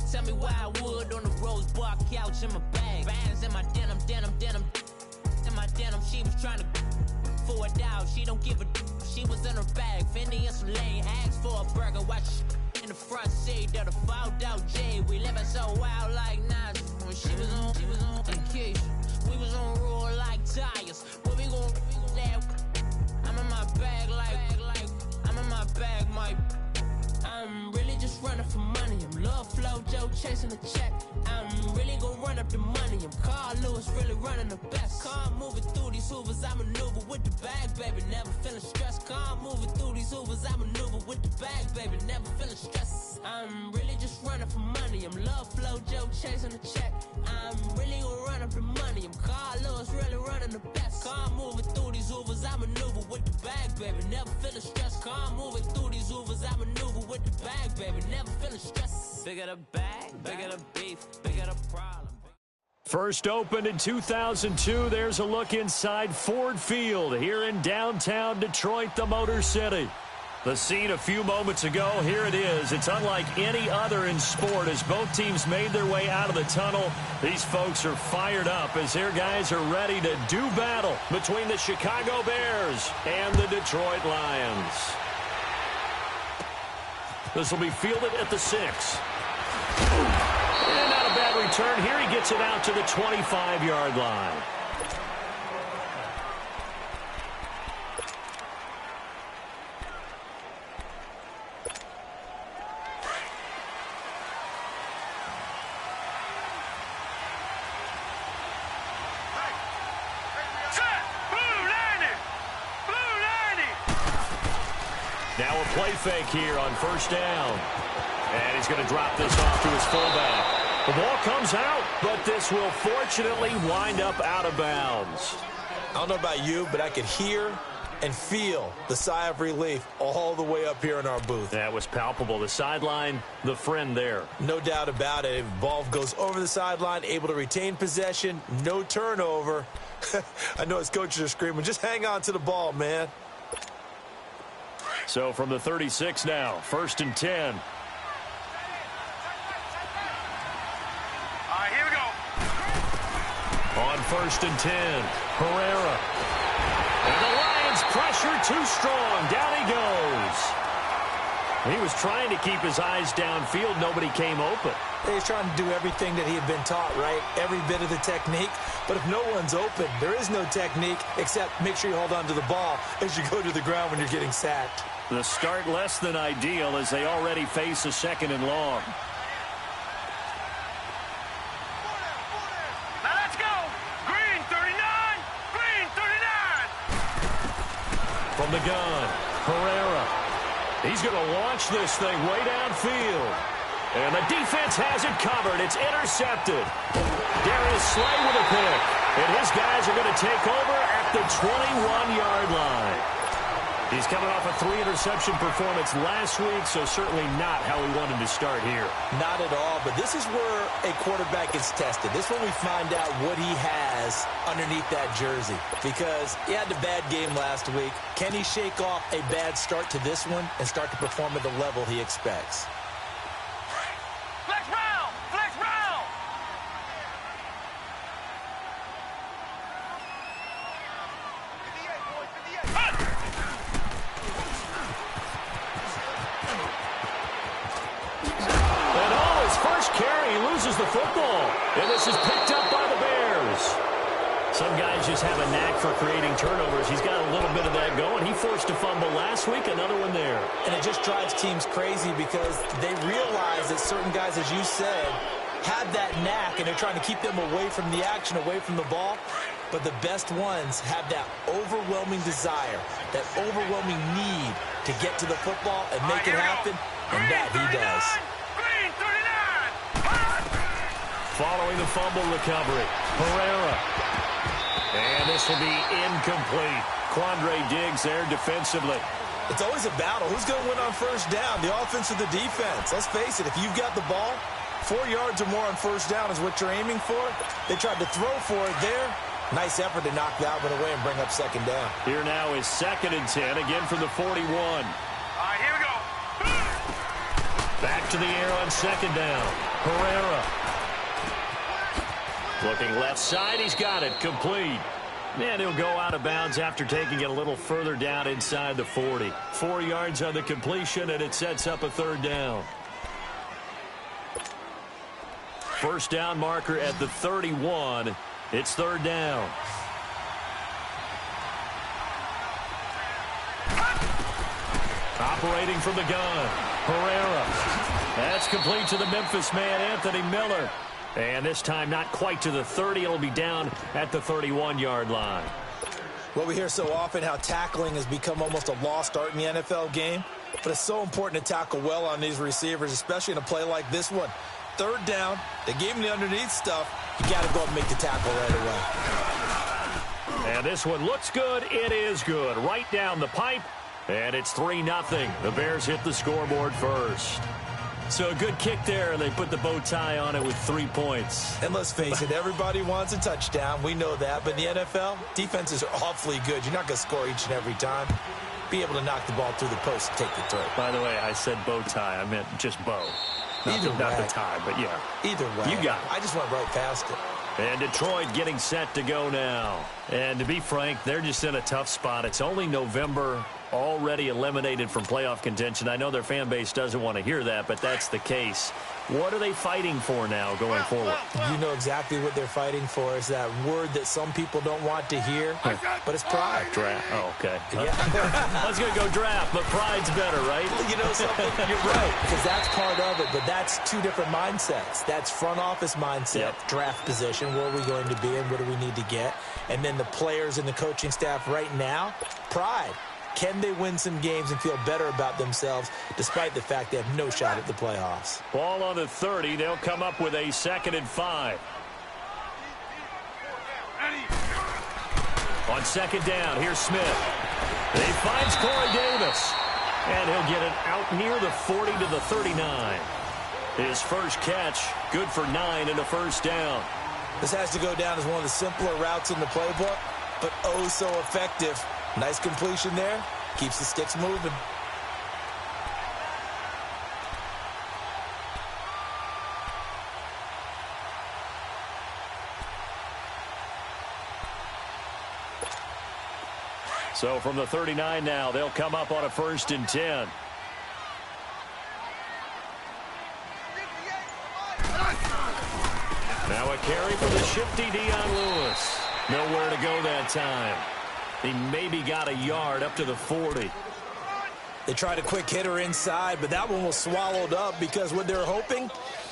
Just tell me why I would on the rose bar couch in my bag. Bands in my denim. In my denim, she was trying to for a doubt. She don't give a. She was in her bag. Fendi and some lane. Asked for a burger. Watch in the front seat of the fouled out J. We living so wild like Nas. When she was on vacation. We was on roll like tires. Where we gon' that? I'm in my bag like I'm in my bag, Mike. I'm really just running for money. I'm Love Flow Joe chasing the check. I'm really gonna run up the money. I'm Carl Lewis really running the best. Car moving through these hoovers, I maneuver with the bag, baby. Never feeling stressed. Car moving through these hoovers, I maneuver with the bag, baby. Never feeling stressed. I'm really just running for money. I'm Love Flow Joe chasing the check. I'm really gonna run up the money. I'm Carl Lewis really running the best. Car moving through these hoovers, I maneuver with the bag, baby. Never feeling stressed. Car moving through these hoovers, I maneuver with the bag, baby. Never feeling stressed. Bigger the bag, bigger the beef, bigger the problem. First opened in 2002. There's a look inside Ford Field here in downtown Detroit, the Motor City. The scene a few moments ago, here it is. It's unlike any other in sport as both teams made their way out of the tunnel. These folks are fired up as their guys are ready to do battle between the Chicago Bears and the Detroit Lions. This will be fielded at the 6. And not a bad return. Here he gets it out to the 25-yard line. Now a play fake here on first down. And he's going to drop this off to his fullback. The ball comes out, but this will fortunately wind up out of bounds. I don't know about you, but I could hear and feel the sigh of relief all the way up here in our booth. That was palpable. The sideline, the friend there. No doubt about it. If the ball goes over the sideline, able to retain possession, no turnover. I know his coaches are screaming, just hang on to the ball, man. So from the 36 now, 1st and 10. Here we go. On 1st and 10, Herrera. And the Lions pressure too strong. Down he goes. He was trying to keep his eyes downfield. Nobody came open. He's trying to do everything that he had been taught, right? Every bit of the technique. But if no one's open, there is no technique except make sure you hold on to the ball as you go to the ground when you're getting sacked. The start less than ideal as they already face a 2nd and long. Now let's go. Green 39. Green 39. From the gun, Herrera. He's going to launch this thing way downfield. And the defense has it covered. It's intercepted. Darius Slay with a pick. And his guys are going to take over at the 21-yard line. He's coming off a 3-interception performance last week, so certainly not how he wanted to start here. Not at all, but this is where a quarterback gets tested. This is when we find out what he has underneath that jersey. Because he had a bad game last week. Can he shake off a bad start to this one and start to perform at the level he expects? Flex round. Flex round. First carry, he loses the football. And this is picked up by the Bears. Some guys just have a knack for creating turnovers. He's got a little bit of that going. He forced a fumble last week, another one there. And it just drives teams crazy because they realize that certain guys, as you said, have that knack, and they're trying to keep them away from the action, away from the ball. But the best ones have that overwhelming desire, that overwhelming need to get to the football and make it happen, and that he does. Following the fumble recovery, Herrera. And this will be incomplete. Quandre Diggs there defensively. It's always a battle. Who's going to win on first down, the offense or the defense? Let's face it, if you've got the ball, 4 yards or more on first down is what you're aiming for. They tried to throw for it there. Nice effort to knock that one away and bring up 2nd down. Here now is 2nd and 10, again from the 41. All right, here we go. Back to the air on 2nd down. Herrera. Looking left side. He's got it. Complete. And he'll go out of bounds after taking it a little further down inside the 40. 4 yards on the completion, and it sets up a third down. First down marker at the 31. It's third down. Operating from the gun, Herrera. That's complete to the Memphis man, Anthony Miller. And this time not quite to the 30. It'll be down at the 31-yard line. Well, we hear so often how tackling has become almost a lost art in the NFL game. But it's so important to tackle well on these receivers, especially in a play like this one. Third down, they gave him the underneath stuff. You got to go up and make the tackle right away. And this one looks good. It is good. Right down the pipe. And it's 3-0. The Bears hit the scoreboard first. So a good kick there, and they put the bow tie on it with 3 points. And let's face it, everybody wants a touchdown. We know that. But in the NFL, defenses are awfully good. You're not going to score each and every time. Be able to knock the ball through the post and take the throw. By the way, I said bow tie. I meant just bow. Not the tie, but yeah. Either way. You got it. I just went right past it. And Detroit getting set to go now. And to be frank, they're just in a tough spot. It's only November, already eliminated from playoff contention. I know their fan base doesn't want to hear that, but that's the case. What are they fighting for now going forward? You know exactly what they're fighting for. Is that word that some people don't want to hear, but it's pride. Draft. Oh, okay. Yeah. I was going to go draft, but pride's better, right? You know something? You're right, because that's part of it, but that's two different mindsets. That's front office mindset, draft position, where are we going to be and what do we need to get? And then the players and the coaching staff right now, pride. Can they win some games and feel better about themselves despite the fact they have no shot at the playoffs? Ball on the 30. They'll come up with a 2nd and 5. On 2nd down, here's Smith. He finds Corey Davis. And he'll get it out near the 40 to the 39. His first catch, good for 9 and a first down. This has to go down as one of the simpler routes in the playbook, but oh so effective. Nice completion there. Keeps the sticks moving. So from the 39 now, they'll come up on a 1st and 10. Now a carry for the shifty Dion Lewis. Nowhere to go that time. He maybe got a yard up to the 40. They tried a quick hitter inside, but that one was swallowed up because what they're hoping,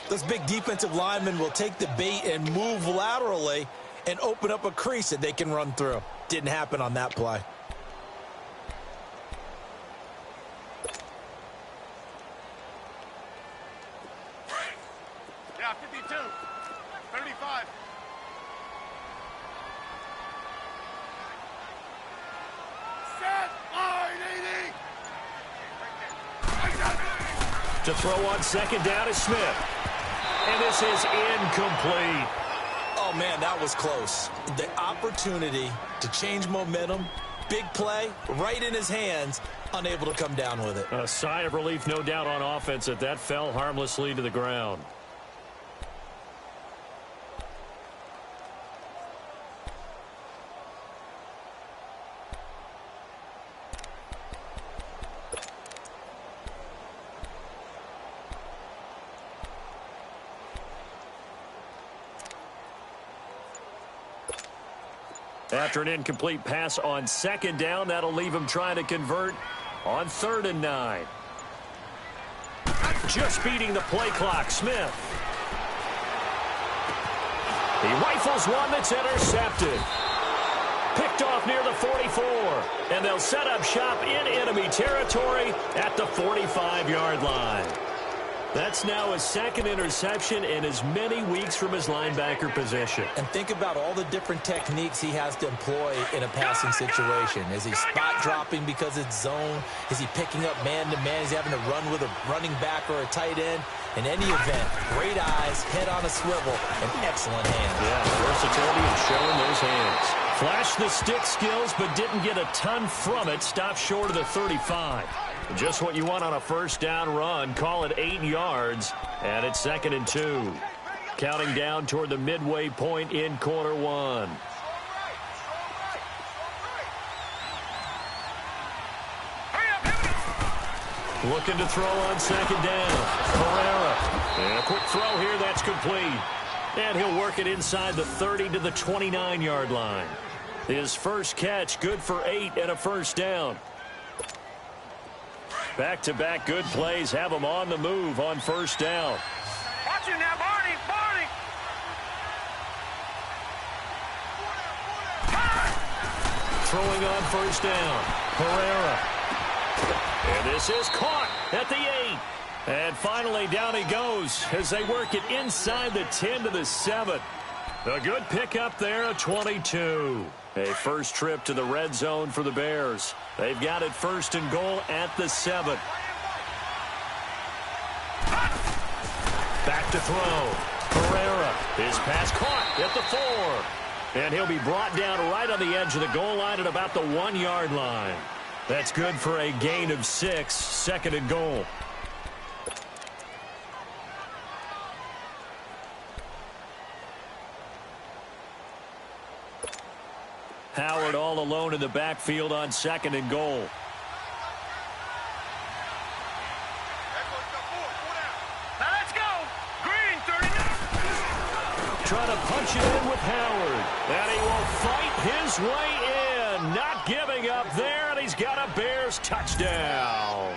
those big defensive linemen will take the bait and move laterally and open up a crease that they can run through. Didn't happen on that play. Yeah, 52, 35. To throw on 2nd down is Smith. And this is incomplete. Oh, man, that was close. The opportunity to change momentum, big play, right in his hands, unable to come down with it. A sigh of relief, no doubt, on offense that fell harmlessly to the ground. After an incomplete pass on 2nd down, that'll leave him trying to convert on 3rd and 9. Just beating the play clock, Smith. He rifles one that's intercepted. Picked off near the 44. And they'll set up shop in enemy territory at the 45-yard line. That's now his 2nd interception in as many weeks from his linebacker position. And think about all the different techniques he has to employ in a passing situation. Is he spot dropping because it's zone? Is he picking up man-to-man? Is he having to run with a running back or a tight end? In any event, great eyes, head on a swivel, and excellent hands. Yeah, versatility and showing those hands. Flashed the stick skills, but didn't get a ton from it. Stopped short of the 35. Just what you want on a 1st down run. Call it 8 yards. And it's 2nd and 2. Counting down toward the midway point in quarter one. Looking to throw on 2nd down. Herrera. And a quick throw here. That's complete. And he'll work it inside the 30 to the 29-yard line. His first catch, good for 8 and a first down. Back-to-back good plays have him on the move on first down. Watch it now, Barney. Barney. Throwing on first down. Herrera. And this is caught at the 8. And finally, down he goes as they work it inside the 10 to the 7. A good pickup there, a 22. A first trip to the red zone for the Bears. They've got it 1st and goal at the 7. Back to throw. Herrera. His pass caught at the 4. And he'll be brought down right on the edge of the goal line at about the 1-yard line. That's good for a gain of 6, 2nd and goal. Howard all alone in the backfield on 2nd and goal. Now let's go. Green, 39. Trying to punch it in with Howard. And he will fight his way in. Not giving up there, and he's got a Bears touchdown.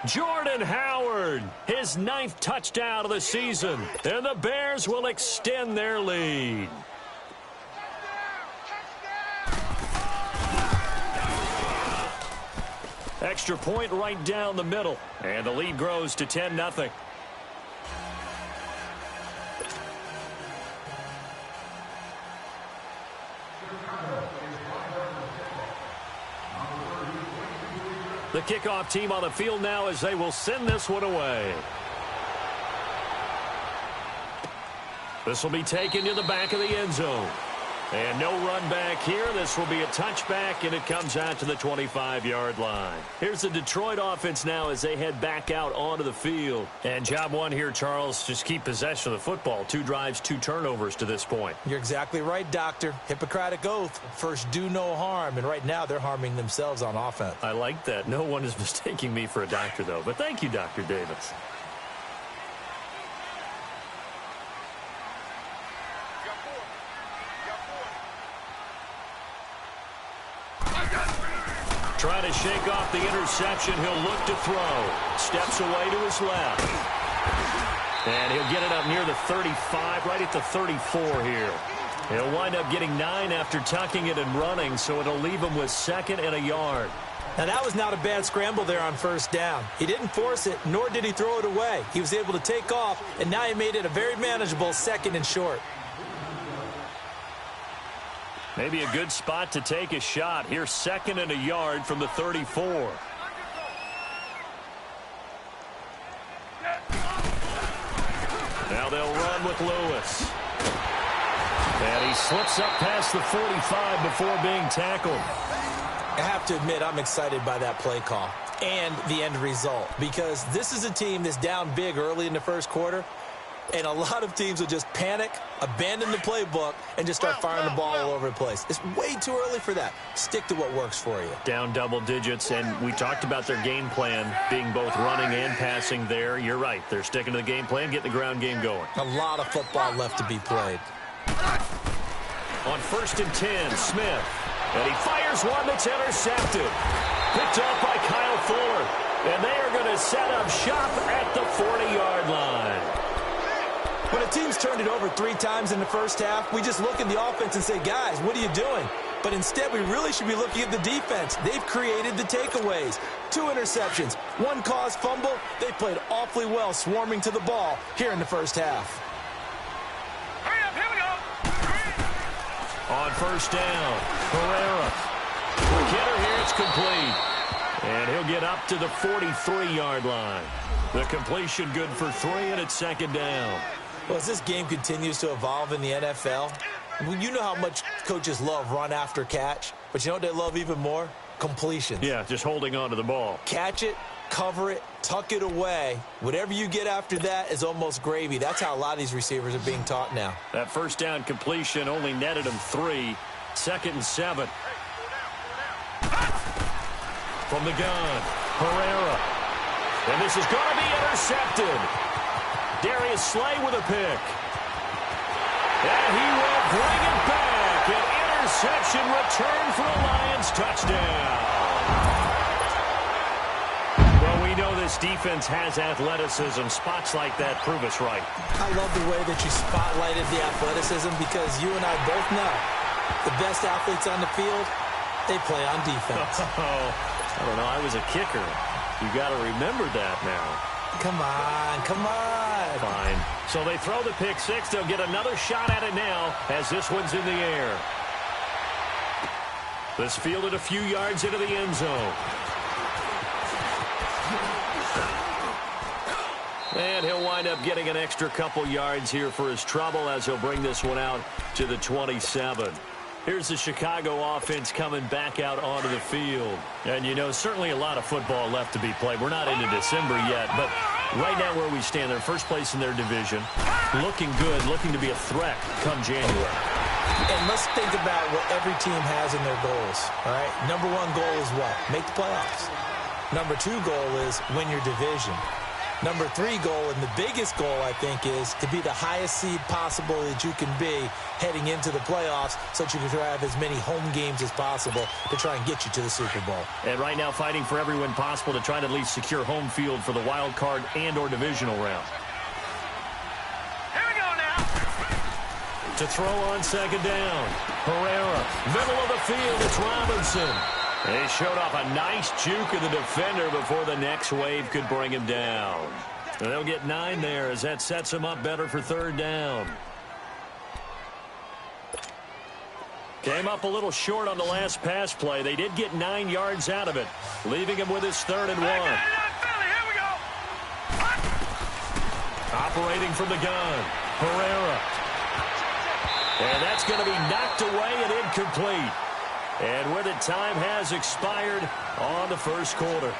Jordan Howard, his 9th touchdown of the season. And the Bears will extend their lead. Extra point right down the middle. And the lead grows to 10-0. The kickoff team on the field now as they will send this one away. This will be taken to the back of the end zone. And no run back here. This will be a touchback, and it comes out to the 25-yard line. Here's the Detroit offense now as they head back out onto the field. And job one here, Charles, just keep possession of the football. 2 drives, 2 turnovers to this point. You're exactly right, Doctor. Hippocratic oath. First, do no harm. And right now, they're harming themselves on offense. I like that. No one is mistaking me for a doctor, though. But thank you, Dr. Davis. Trying to shake off the interception. He'll look to throw. Steps away to his left. And he'll get it up near the 35, right at the 34 here. He'll wind up getting 9 after tucking it and running, so it'll leave him with 2nd and a yard. Now, that was not a bad scramble there on first down. He didn't force it, nor did he throw it away. He was able to take off, and now he made it a very manageable 2nd and short. Maybe a good spot to take a shot. Here's 2nd and a yard from the 34. Now they'll run with Lewis. And he slips up past the 45 before being tackled. I have to admit, I'm excited by that play call and the end result, because this is a team that's down big early in the first quarter. And a lot of teams will just panic, abandon the playbook, and just start firing the ball all over the place. It's way too early for that. Stick to what works for you. Down double digits, and we talked about their game plan being both running and passing there. You're right. They're sticking to the game plan, getting the ground game going. A lot of football left to be played. On 1st and 10, Smith. And he fires one that's intercepted. Picked off by Kyle Fuller. And they are going to set up shop at the 40-yard line. When a team's turned it over 3 times in the first half, we just look at the offense and say, guys, what are you doing? But instead, we really should be looking at the defense. They've created the takeaways. 2 interceptions, 1 caused fumble. They played awfully well swarming to the ball here in the first half. Hurry up, here we go. On first down, Herrera. Quick hitter here, it's complete. And he'll get up to the 43-yard line. The completion good for 3, and it's 2nd down. Well, as this game continues to evolve in the NFL, you know how much coaches love run after catch, but you know what they love even more? Completions. Yeah, just holding on to the ball. Catch it, cover it, tuck it away. Whatever you get after that is almost gravy. That's how a lot of these receivers are being taught now. That first down completion only netted him 3. 2nd and 7. From the gun, Herrera. And this is going to be intercepted. Darius Slay with a pick. And he will bring it back. An interception return for a Lions touchdown. Well, we know this defense has athleticism. Spots like that prove us right. I love the way that you spotlighted the athleticism because you and I both know the best athletes on the field, they play on defense. I don't know. I was a kicker. You got to remember that now. Come on, come on. Fine. So they throw the pick six. They'll get another shot at it now as this one's in the air. This fielded a few yards into the end zone. And he'll wind up getting an extra couple yards here for his trouble as he'll bring this one out to the 27. Here's the Chicago offense coming back out onto the field. And, you know, certainly a lot of football left to be played. We're not into December yet, but right now where we stand, they're first place in their division. Looking good, looking to be a threat come January. And let's think about what every team has in their goals, all right? Number one goal is what? Make the playoffs. Number two goal is win your division. Number three goal, and the biggest goal, I think, is to be the highest seed possible that you can be heading into the playoffs so that you can have as many home games as possible to try and get you to the Super Bowl. And right now fighting for every win possible to try to at least secure home field for the wild card and or divisional round. Here we go now. To throw on second down. Herrera, middle of the field, it's Robinson. He showed off a nice juke of the defender before the next wave could bring him down. And they'll get 9 there as that sets him up better for third down. Came up a little short on the last pass play. They did get 9 yards out of it, leaving him with his 3rd and 1. Here we go. Operating from the gun, Herrera. And that's going to be knocked away and incomplete. And with it, time has expired on the first quarter.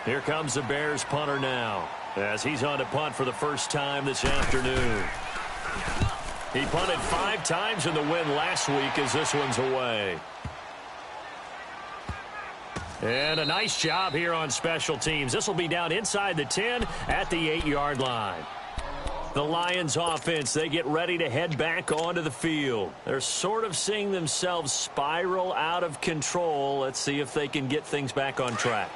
Here comes the Bears punter now, as he's on to punt for the first time this afternoon. He punted 5 times in the win last week as this one's away. And a nice job here on special teams. This will be down inside the 10 at the 8-yard line. The Lions offense, they get ready to head back onto the field. They're sort of seeing themselves spiral out of control. Let's see if they can get things back on track.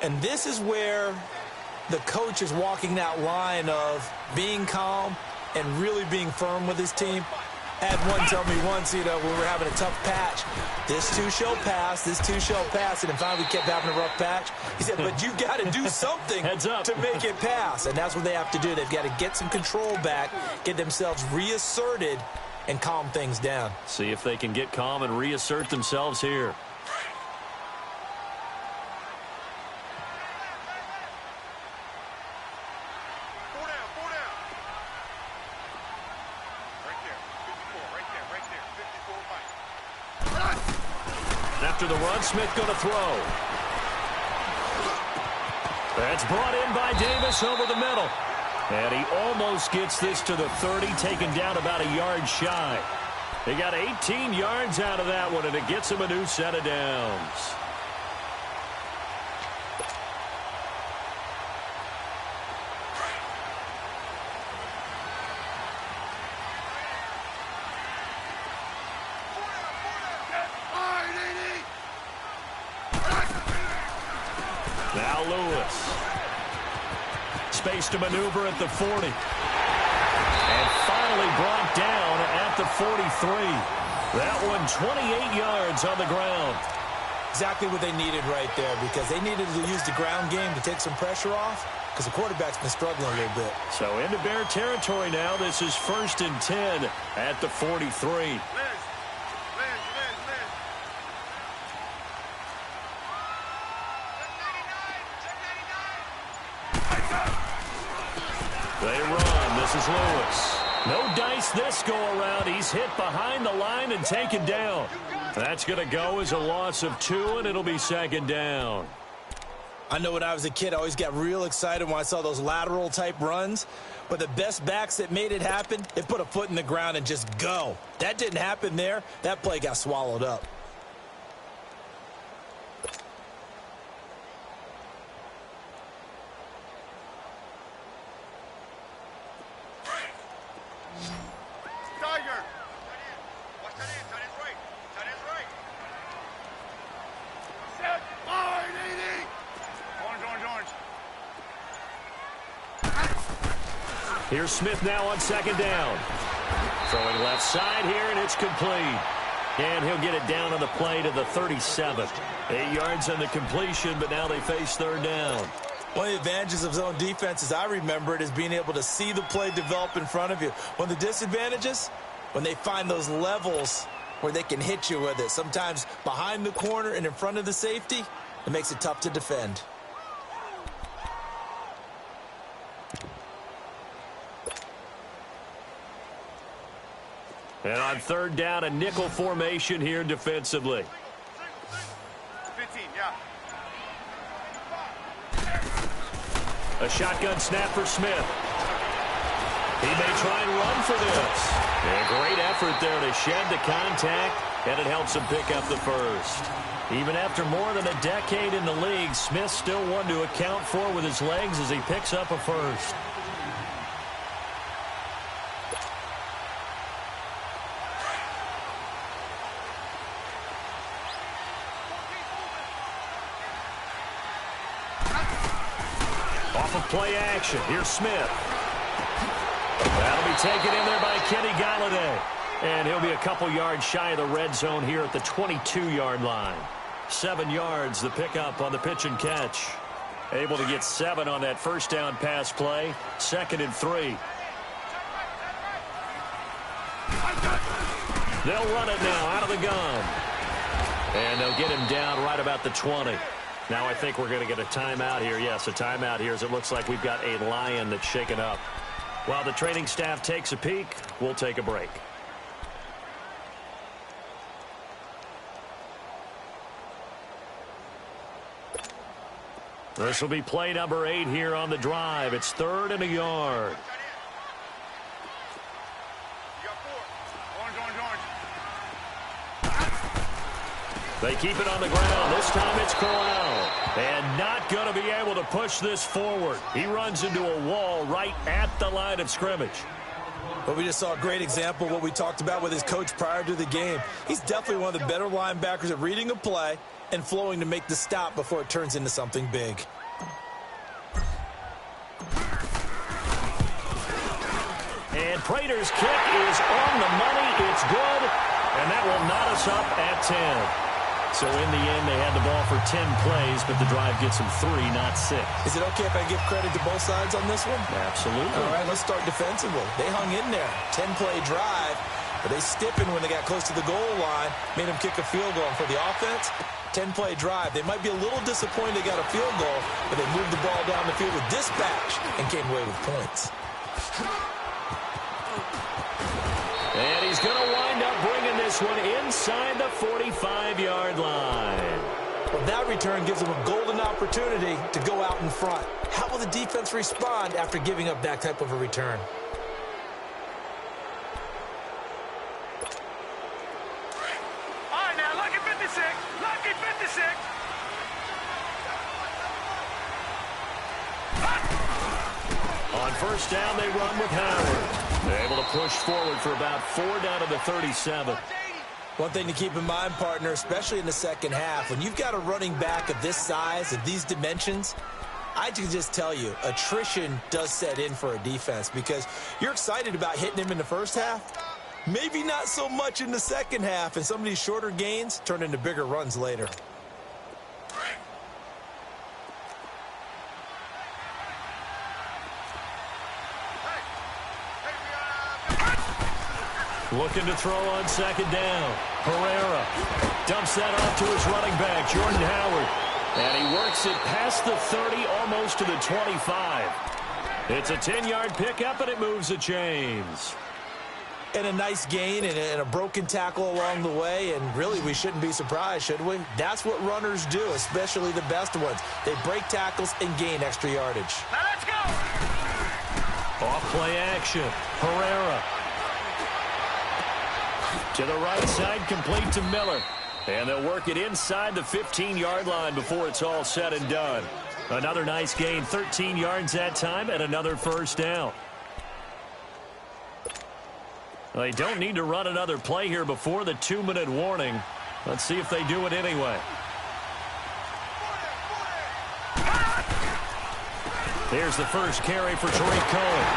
And this is where the coach is walking that line of being calm and really being firm with his team. I had one tell me once, you know, when we were having a tough patch, this too shall pass, this too shall pass, and then finally we kept having a rough patch. He said, but you got to do something to make it pass, and that's what they have to do. They've got to get some control back, get themselves reasserted, and calm things down. See if they can get calm and reassert themselves here. After the run, Smith going to throw. That's brought in by Davis over the middle. And he almost gets this to the 30, taken down about a yard shy. He got 18 yards out of that one, and it gets him a new set of downs. Now Lewis. Space to maneuver at the 40. And finally brought down at the 43. That one 28 yards on the ground. Exactly what they needed right there, because they needed to use the ground game to take some pressure off, because the quarterback's been struggling a little bit. So into Bear territory now. This is 1st and 10 at the 43. They run. This is Lewis. No dice this go-around. He's hit behind the line and taken down. That's going to go as a loss of 2, and it'll be second down. I know when I was a kid, I always got real excited when I saw those lateral-type runs. But the best backs that made it happen, they put a foot in the ground and just go. That didn't happen there. That play got swallowed up. Tiger. Watch that in. Tight end's right. Tight end's right. Set. Line, 80. Orange. Here's Smith now on second down. Throwing left side here, and it's complete. And he'll get it down on the play to the 37. 8 yards on the completion, but now they face third down. One of the advantages of zone defense, as I remember it, is being able to see the play develop in front of you. One of the disadvantages, when they find those levels where they can hit you with it, sometimes behind the corner and in front of the safety, it makes it tough to defend. And on third down, a nickel formation here defensively. 15, yeah. A shotgun snap for Smith. He may try and run for this. And a great effort there to shed the contact, and it helps him pick up the first. Even after more than a decade in the league, Smith still one to account for with his legs as he picks up a first. Off of play action, here's Smith. That'll be taken in there by Kenny Golladay. And he'll be a couple yards shy of the red zone here at the 22-yard line. 7 yards, the pickup on the pitch and catch. Able to get 7 on that first down pass play. 2nd and 3. They'll run it now out of the gun. And they'll get him down right about the 20. Now I think we're going to get a timeout here. Yes, a timeout here as it looks like we've got a Lion that's shaken up. While the training staff takes a peek, we'll take a break. This will be play number 8 here on the drive. It's 3rd and a yard. You got 4. Orange, orange, orange. They keep it on the ground. This time it's Corral. And not going to be able to push this forward. He runs into a wall right at the line of scrimmage. But we just saw a great example of what we talked about with his coach prior to the game. He's definitely one of the better linebackers at reading a play and flowing to make the stop before it turns into something big. And Prater's kick is on the money. It's good. And that will knot us up at 10. So in the end, they had the ball for 10 plays, but the drive gets them 3, not 6. Is it okay if I give credit to both sides on this one? Absolutely. All right, let's start defensively. They hung in there. 10-play drive, but they stiffened when they got close to the goal line, made them kick a field goal. And for the offense, 10-play drive. They might be a little disappointed they got a field goal, but they moved the ball down the field with dispatch and came away with points. And he's going to wind up bringing this one inside the 45-yard line. Well, that return gives them a golden opportunity to go out in front. How will the defense respond after giving up that type of a return? All right, now, lucky 56. Lucky 56. On first down, they run with Howard. They're able to push forward for about 4 down to the 37. One thing to keep in mind, partner, especially in the second half, when you've got a running back of this size and these dimensions, I can just tell you, attrition does set in for a defense because you're excited about hitting him in the first half. Maybe not so much in the second half, and some of these shorter gains turn into bigger runs later. Looking to throw on second down. Pereira dumps that off to his running back, Jordan Howard. And he works it past the 30, almost to the 25. It's a 10-yard pickup, and it moves the chains. And a nice gain and a broken tackle along the way, and really we shouldn't be surprised, should we? That's what runners do, especially the best ones. They break tackles and gain extra yardage. Now let's go! Off play action. Herrera. To the right side, complete to Miller. And they'll work it inside the 15-yard line before it's all said and done. Another nice gain, 13 yards that time, and another first down. They don't need to run another play here before the 2-minute warning. Let's see if they do it anyway. Here's the first carry for Tariq Cohen.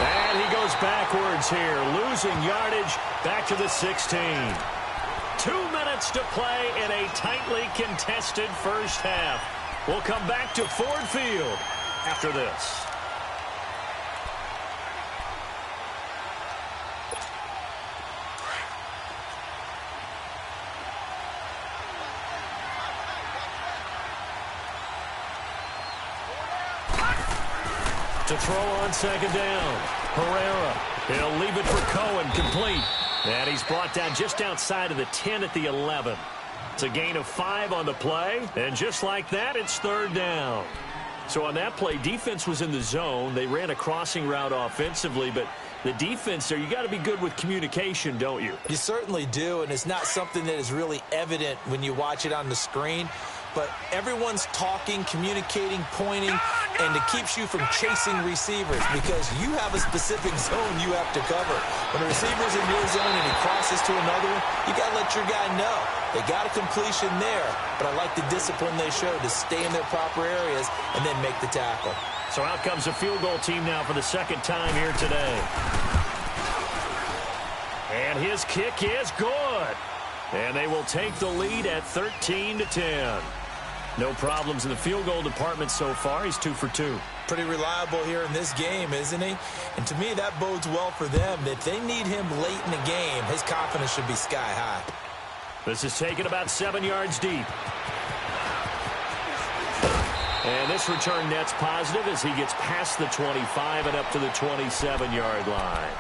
And he goes backwards here, losing yardage back to the 16. 2 minutes to play in a tightly contested first half. We'll come back to Ford Field after this. To throw on second down. Herrera. He'll leave it for Cohen, complete. And he's brought down just outside of the 10 at the 11. It's a gain of 5 on the play. And just like that, it's third down. So on that play, defense was in the zone. They ran a crossing route offensively, but the defense there, you got to be good with communication, don't you? You certainly do, and it's not something that is really evident when you watch it on the screen. But everyone's talking, communicating, pointing, and it keeps you from chasing receivers because you have a specific zone you have to cover. When a receiver's in your zone and he crosses to another one, you got to let your guy know. They got a completion there, but I like the discipline they showed to stay in their proper areas and then make the tackle. So out comes a field goal team now for the second time here today. And his kick is good. And they will take the lead at 13-10. No problems in the field goal department so far. He's 2 for 2. Pretty reliable here in this game, isn't he? And to me, that bodes well for them. If they need him late in the game, his confidence should be sky high. This is taken about 7 yards deep. And this return net's positive as he gets past the 25 and up to the 27-yard line.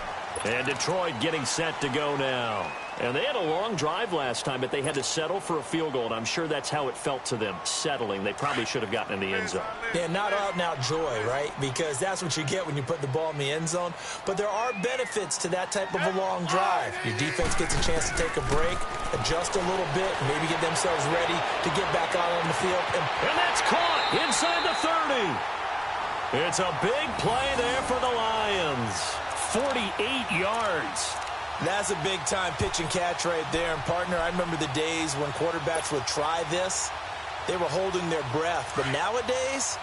And Detroit getting set to go now. And they had a long drive last time, but they had to settle for a field goal, and I'm sure that's how it felt to them, settling. They probably should have gotten in the end zone. Yeah, not out-and-out joy, right? Because that's what you get when you put the ball in the end zone. But there are benefits to that type of a long drive. Your defense gets a chance to take a break, adjust a little bit, maybe get themselves ready to get back out on the field. And that's caught inside the 30. It's a big play there for the Lions. 48 yards. That's a big-time pitch and catch right there. And, partner, I remember the days when quarterbacks would try this. They were holding their breath. But nowadays,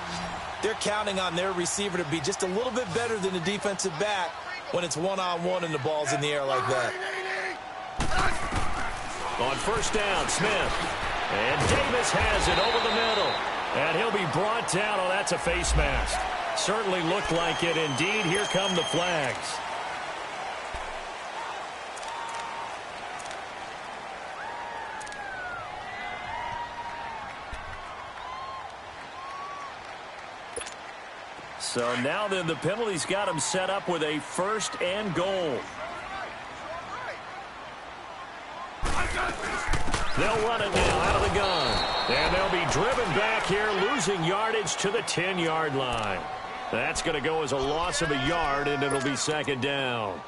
they're counting on their receiver to be just a little bit better than the defensive back when it's one-on-one and the ball's in the air like that. On first down, Smith. And Davis has it over the middle. And he'll be brought down. Oh, that's a face mask. Certainly looked like it indeed. Here come the flags. So now then the penalty's got him set up with a first and goal. They'll run it now out of the gun. And they'll be driven back here, losing yardage to the 10-yard line. That's going to go as a loss of a yard, and it'll be second down.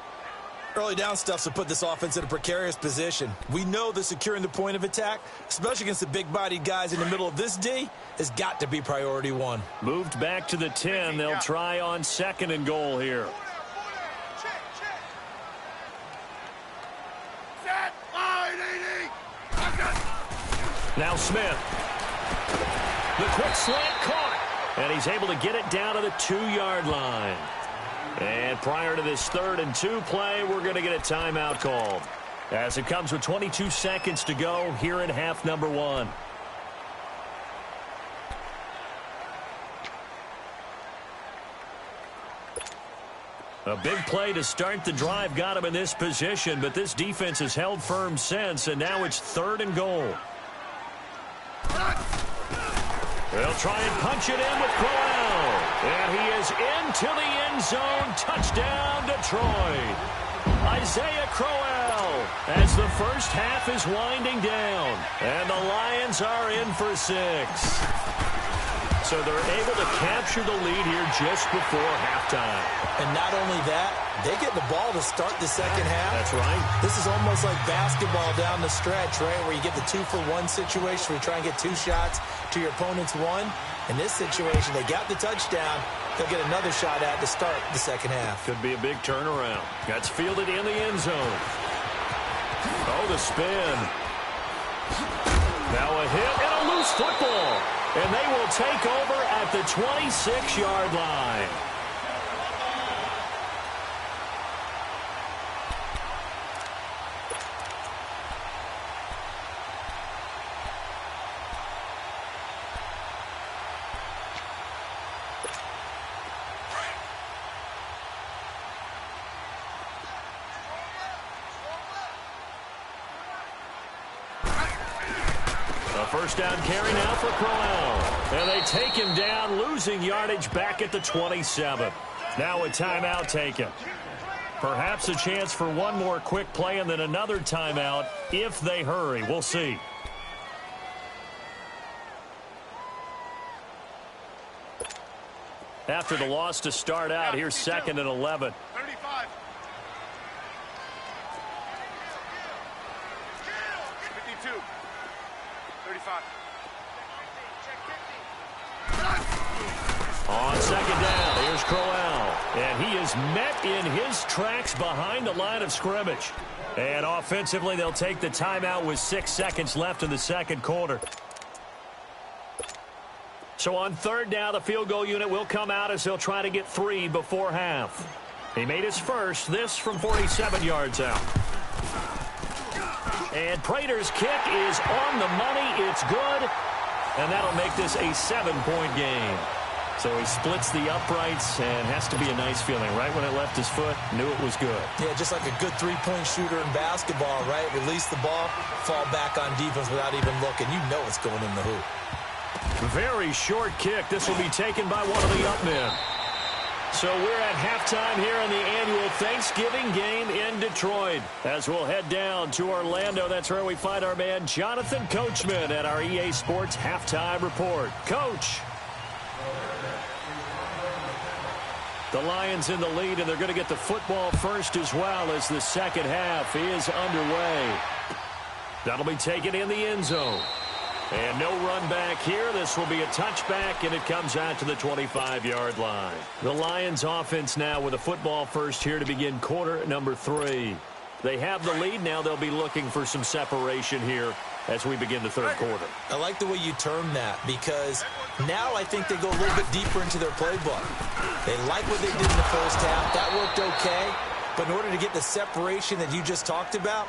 Early down stuff to put this offense in a precarious position. We know that securing the point of attack, especially against the big-bodied guys in the middle of this D, has got to be priority one. Moved back to the 10. They'll try on second and goal here. Now Smith. The quick slant caught. And he's able to get it down to the 2-yard line. And prior to this 3rd and 2 play, we're going to get a timeout called. As it comes with 22 seconds to go here in half number 1. A big play to start the drive got him in this position, but this defense has held firm since, and now it's 3rd and goal. They'll try and punch it in with Crowell. And he is into the end zone. Touchdown, Detroit. Isaiah Crowell, as the first half is winding down. And the Lions are in for 6. So they're able to capture the lead here just before halftime. And not only that, they get the ball to start the second half. That's right. This is almost like basketball down the stretch, right, where you get the 2-for-1 situation where you try and get 2 shots to your opponent's 1. In this situation, they got the touchdown. They'll get another shot at to start the second half. Could be a big turnaround. That's fielded in the end zone. Oh, the spin. Now a hit and a loose football. And they will take over at the 26-yard line. First down carry now for Crowell. And they take him down, losing yardage back at the 27. Now a timeout taken. Perhaps a chance for one more quick play and then another timeout if they hurry. We'll see. After the loss to start out, here's 2nd and 11. 35. 52. 35. On 2nd down, here's Crowell. And he is met in his tracks behind the line of scrimmage. And offensively, they'll take the timeout with 6 seconds left in the second quarter. So on 3rd down, the field goal unit will come out as they'll try to get 3 before half. He made his first, this from 47 yards out. And Prater's kick is on the money. It's good. And that'll make this a 7-point game. So he splits the uprights and has to be a nice feeling. Right when it left his foot, knew it was good. Yeah, just like a good 3-point shooter in basketball, right? Release the ball, fall back on defense without even looking. You know it's going in the hoop. Very short kick. This will be taken by one of the up men. So we're at halftime here in the annual Thanksgiving game in Detroit. As we'll head down to Orlando, that's where we find our man Jonathan Coachman at our EA Sports Halftime Report. Coach. The Lions in the lead, and they're going to get the football first as well as the second half is underway. That'll be taken in the end zone. And no run back here. This will be a touchback, and it comes out to the 25-yard line. The Lions offense now with a football first here to begin quarter number 3. They have the lead. Now they'll be looking for some separation here as we begin the third quarter. I like the way you term that because now I think they go a little bit deeper into their playbook. They like what they did in the first half. That worked okay. But in order to get the separation that you just talked about,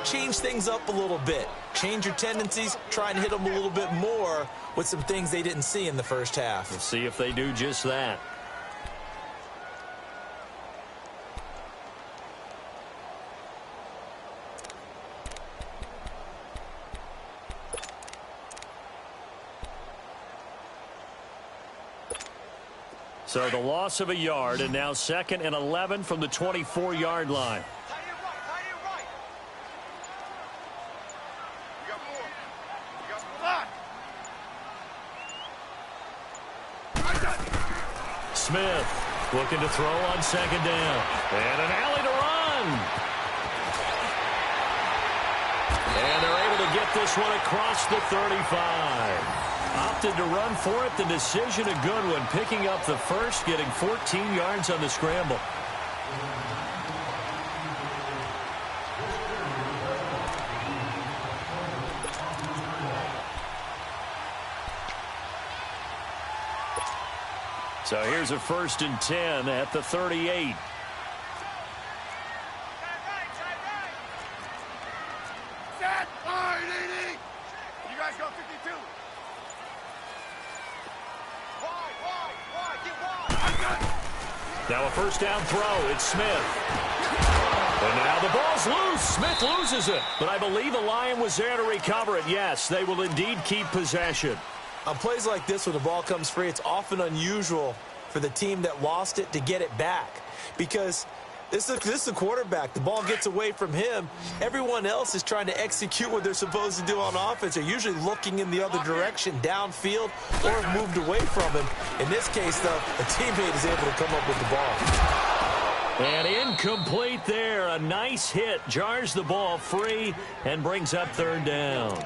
change things up a little bit. Change your tendencies. Try and hit them a little bit more with some things they didn't see in the first half. We'll see if they do just that. So the loss of a yard, and now 2nd and 11 from the 24-yard line. Smith looking to throw on 2nd down. And an alley to run. And they're able to get this one across the 35. Opted to run for it. The decision a good one. Picking up the first, getting 14 yards on the scramble. So here's a 1st and 10 at the 38. Set. All right, Edie. You guys go 52. Wide, get wide. Now a 1st down throw. It's Smith. And now the ball's loose. Smith loses it. But I believe the Lion was there to recover it. Yes, they will indeed keep possession. On plays like this where the ball comes free, it's often unusual for the team that lost it to get it back because This is a quarterback. The ball gets away from him. Everyone else is trying to execute what they're supposed to do on offense. They're usually looking in the other direction, downfield, or have moved away from him. In this case, though, a teammate is able to come up with the ball. And incomplete there. A nice hit. Jars the ball free and brings up third down.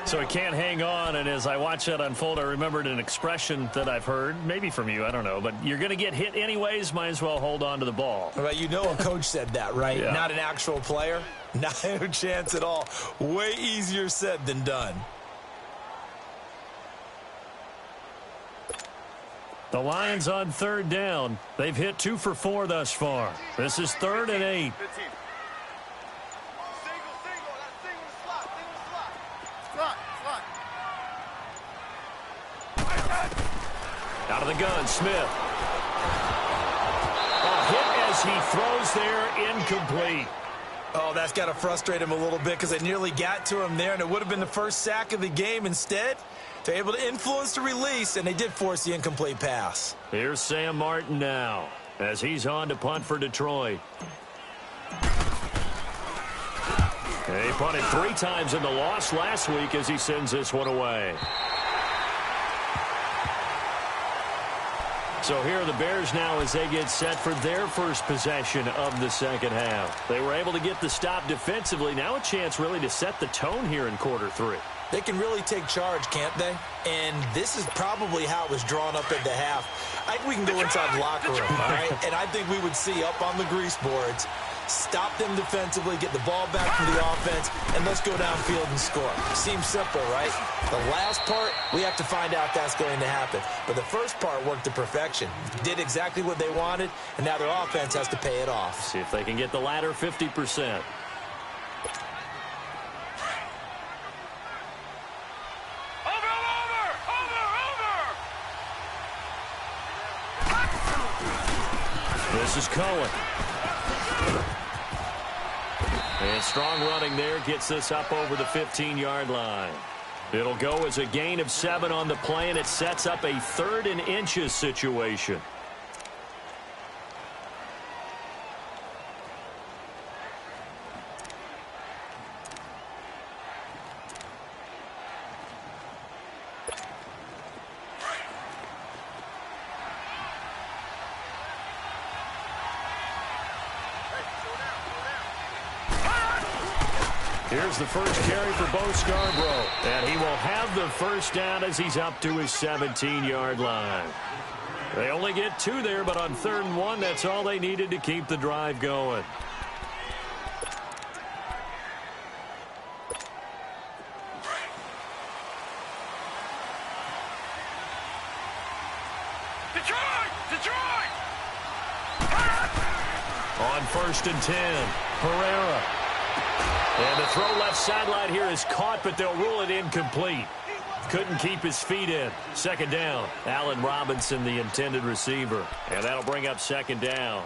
So he can't hang on, and as I watch that unfold, I remembered an expression that I've heard, maybe from you, I don't know, but you're going to get hit anyways, might as well hold on to the ball. Well, you know a coach said that, right? Yeah. Not an actual player. Not a chance at all. Way easier said than done. The Lions on third down. They've hit 2 for 4 thus far. This is 3rd and 8. Out of the gun, Smith. A hit as he throws there, incomplete. Oh, that's got to frustrate him a little bit because they nearly got to him there, and it would have been the first sack of the game. Instead, they're able to influence the release, and they did force the incomplete pass. Here's Sam Martin now as he's on to punt for Detroit. He punted 3 times in the loss last week as he sends this one away. So here are the Bears now as they get set for their first possession of the second half. They were able to get the stop defensively. Now a chance really to set the tone here in quarter 3. They can really take charge, can't they? And this is probably how it was drawn up at the half. I think we can go inside the locker room, all right? And I think we would see up on the grease boards, stop them defensively, get the ball back to the offense, and let's go downfield and score. Seems simple, right? The last part, we have to find out that's going to happen. But the first part worked to perfection. Did exactly what they wanted, and now their offense has to pay it off. See if they can get the latter 50%. This is Cohen. And strong running there gets this up over the 15-yard line. It'll go as a gain of 7 on the play, and it sets up a 3rd and inches situation. Here's the first carry for Bo Scarborough, and he will have the first down as he's up to his 17-yard line. They only get 2 there, but on 3rd and 1, that's all they needed to keep the drive going. Detroit! On 1st and 10, Herrera. And the throw left sideline here is caught, but they'll rule it incomplete. Couldn't keep his feet in. 2nd down. Allen Robinson, the intended receiver. And that'll bring up 2nd down.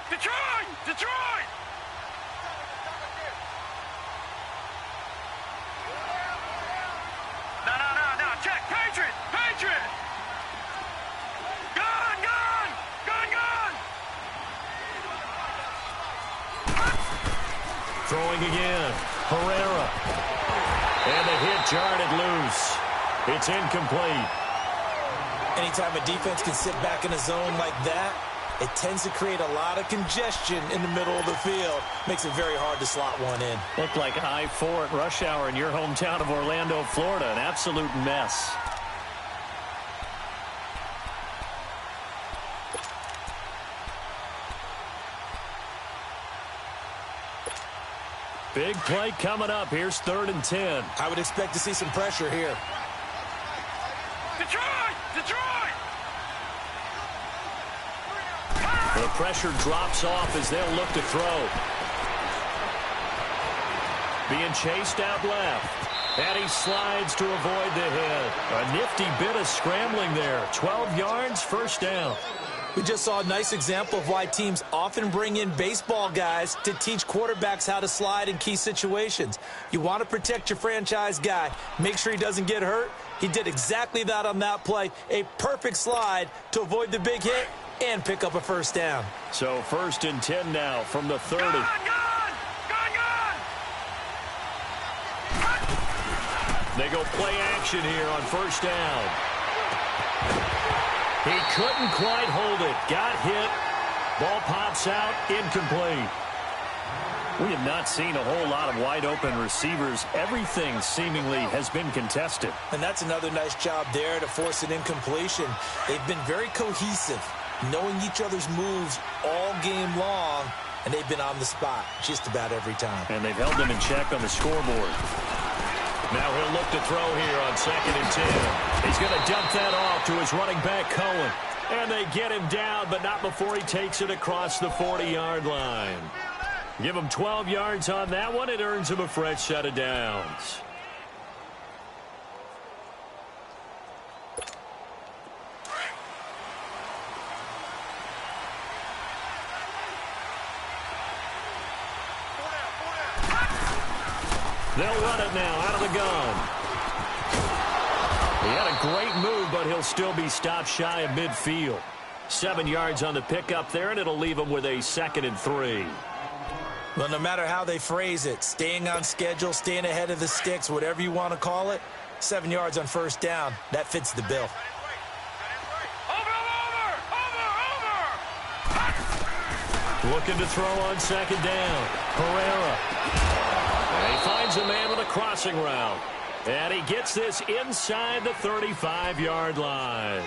Detroit! No. Check. Patriot! Gun! Throwing again. Herrera. And the hit jarred it loose. It's incomplete. Anytime a defense can sit back in a zone like that, it tends to create a lot of congestion in the middle of the field. Makes it very hard to slot one in. Looked like I-4 at rush hour in your hometown of Orlando, Florida. An absolute mess. Big play coming up. Here's 3rd and 10. I would expect to see some pressure here. Detroit! The pressure drops off as they'll look to throw. Being chased out left. And he slides to avoid the hit. A nifty bit of scrambling there. 12 yards, 1st down. We just saw a nice example of why teams often bring in baseball guys to teach quarterbacks how to slide in key situations. You want to protect your franchise guy. Make sure he doesn't get hurt. He did exactly that on that play. A perfect slide to avoid the big hit and pick up a first down. So 1st and 10 now from the 30. Gone! They go play action here on 1st down. He couldn't quite hold it. Got hit. Ball pops out. Incomplete. We have not seen a whole lot of wide-open receivers. Everything seemingly has been contested. And that's another nice job there to force an incompletion. They've been very cohesive, knowing each other's moves all game long, and they've been on the spot just about every time. And they've held them in check on the scoreboard. Now he'll look to throw here on 2nd and 10. He's going to dump that off to his running back, Cohen. And they get him down, but not before he takes it across the 40-yard line. Give him 12 yards on that one. It earns him a fresh set of downs. They'll run it now out of the gun. He had a great move, but he'll still be stopped shy of midfield. 7 yards on the pickup there, and it'll leave him with a 2nd and 3. Well, no matter how they phrase it, staying on schedule, staying ahead of the sticks, whatever you want to call it, 7 yards on 1st down, that fits the bill. Looking to throw on 2nd down. Herrera. And he finds a man with a crossing route. And he gets this inside the 35-yard line.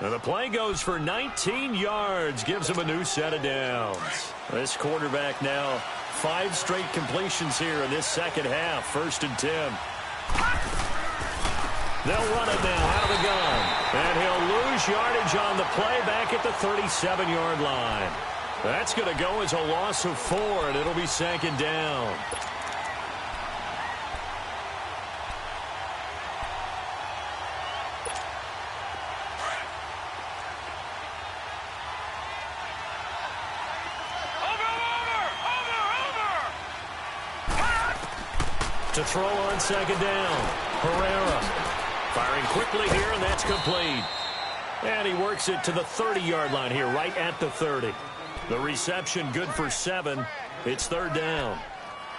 And the play goes for 19 yards, gives him a new set of downs. This quarterback now 5 straight completions here in this second half. 1st and 10. They'll run it now out of the gun. And he'll lose yardage on the play back at the 37-yard line. That's going to go as a loss of 4, and it'll be 2nd down. To throw on 2nd down. Herrera firing quickly here, and that's complete. And he works it to the 30-yard line here, right at the 30. The reception good for 7. It's 3rd down.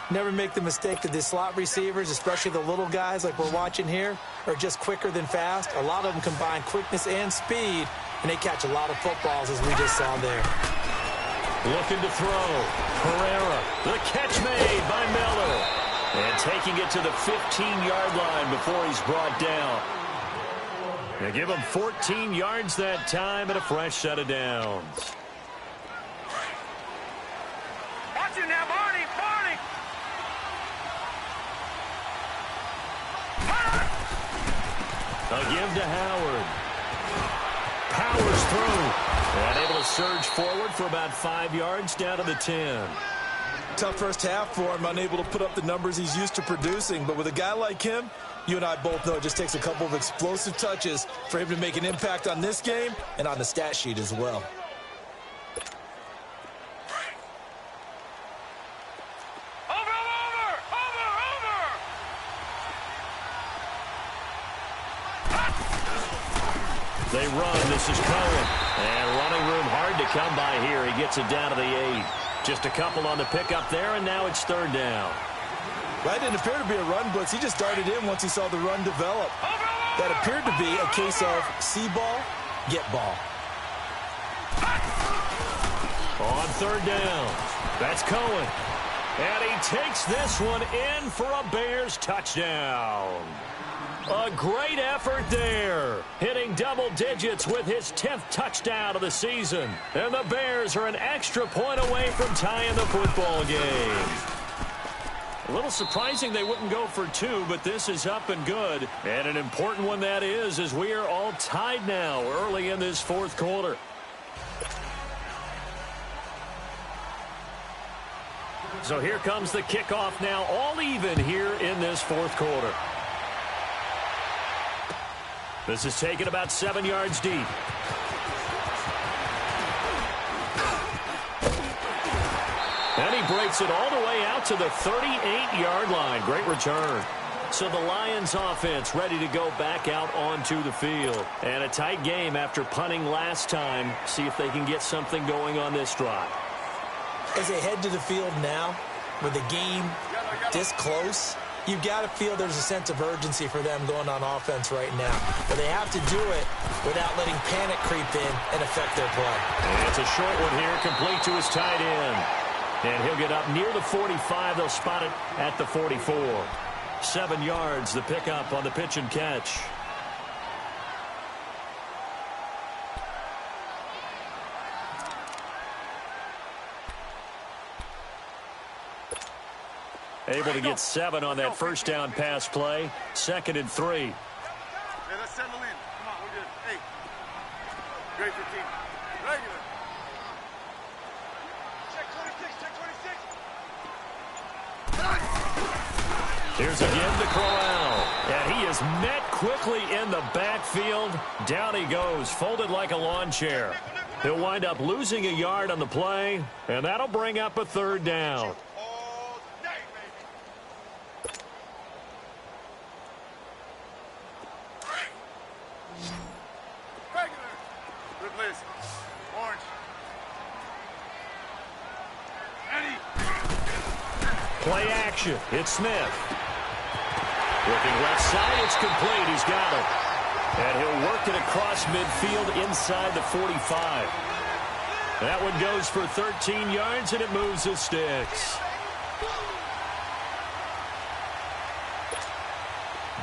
Never make the mistake that the slot receivers, especially the little guys like we're watching here, are just quicker than fast. A lot of them combine quickness and speed, and they catch a lot of footballs, as we just saw there. Looking to throw. Herrera. The catch made by Miller. And taking it to the 15-yard line before he's brought down. They give him 14 yards that time and a fresh set of downs. Watch him now, Barney! Barney! A give to Howard. Powers through. And able to surge forward for about 5 yards down to the 10. Tough first half for him, unable to put up the numbers he's used to producing. But with a guy like him, you and I both know it just takes a couple of explosive touches for him to make an impact on this game and on the stat sheet as well. They run. This is Cohen. And running room hard to come by here. He gets it down to the 8. Just a couple on the pickup there, and now it's 3rd down. That didn't appear to be a run blitz. He just darted in once he saw the run develop. That appeared to be a case of see ball, get ball. On 3rd down, that's Cohen. And he takes this one in for a Bears touchdown. A great effort there, hitting double digits with his 10th touchdown of the season. And the Bears are an extra point away from tying the football game. A little surprising they wouldn't go for 2, but this is up and good. And an important one that is, as we are all tied now early in this 4th quarter. So here comes the kickoff now, all even here in this 4th quarter. This is taken about 7 yards deep. breaks it all the way out to the 38-yard line. Great return. So the Lions offense ready to go back out onto the field. And a tight game after punting last time. See if they can get something going on this drive. As they head to the field now, with the game this close, you've got to feel there's a sense of urgency for them going on offense right now. But they have to do it without letting panic creep in and affect their play. And it's a short one here, complete to his tight end. And he'll get up near the 45. They'll spot it at the 44. 7 yards, the pickup on the pitch and catch. Able to get 7 on that first down pass play. 2nd and 3. Hey, let's settle in. Come on, we're good. Hey. Great for team. Regular. Check 26, check 26. Here's again to Crowell. And he is met quickly in the backfield. Down he goes, folded like a lawn chair. He'll wind up losing a yard on the play, and that'll bring up a 3rd down. All day, baby. Regular. Good blitz. Orange. Ready. Play action. It's Smith. Looking left side, it's complete. He's got it. And he'll work it across midfield inside the 45. That one goes for 13 yards, and it moves the sticks.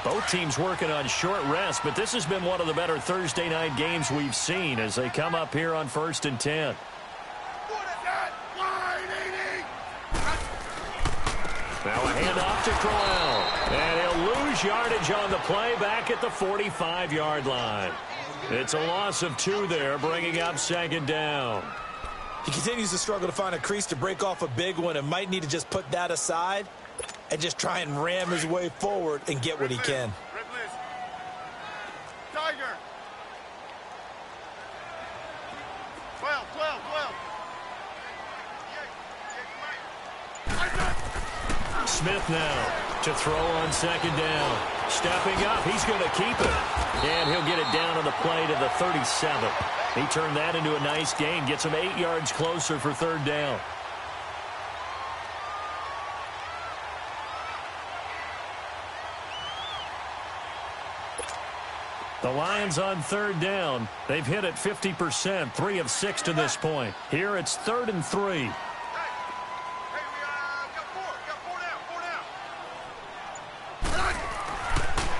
Both teams working on short rest, but this has been one of the better Thursday night games we've seen as they come up here on 1st and 10. Now a handoff to Crowell. And he'll lose yardage on the play back at the 45-yard line. It's a loss of 2 there, bringing up 2nd down. He continues to struggle to find a crease to break off a big one and might need to just put that aside and just try and ram his way forward and get what he can. Red blitz. Tiger. 12, 12, 12. Smith now to throw on 2nd down. Stepping up, he's going to keep it. And he'll get it down on the play to the 37. He turned that into a nice gain. Gets him 8 yards closer for 3rd down. The Lions on 3rd down. They've hit it 50%, 3 of 6 to this point. Here it's 3rd and 3.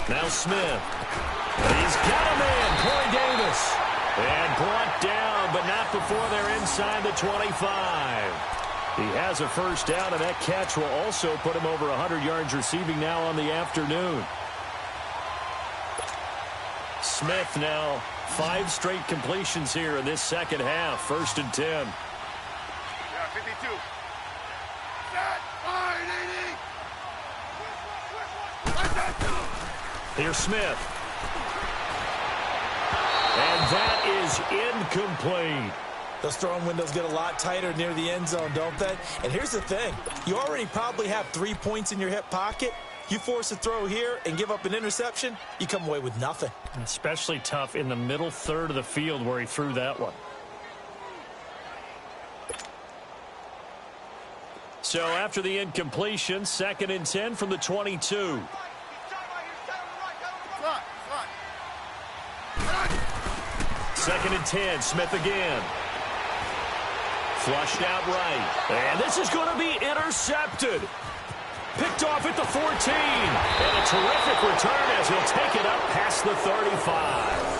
Now Smith. He's got a man, Corey Davis. And brought down, but not before they're inside the 25. He has a 1st down, and that catch will also put him over 100 yards receiving now on the afternoon. Smith now 5 straight completions here in this 2nd half. 1st and 10. Yeah, 52. Here's Smith. And that is incomplete. Those throwing windows get a lot tighter near the end zone, don't they? And here's the thing. You already probably have 3 points in your hip pocket. You force a throw here and give up an interception, you come away with nothing. Especially tough in the middle 3rd of the field where he threw that one. So after the incompletion, 2nd and 10 from the 22. 2nd and 10, Smith again. Flushed out right. And this is going to be intercepted. Picked off at the 14. And a terrific return as he'll take it up past the 35.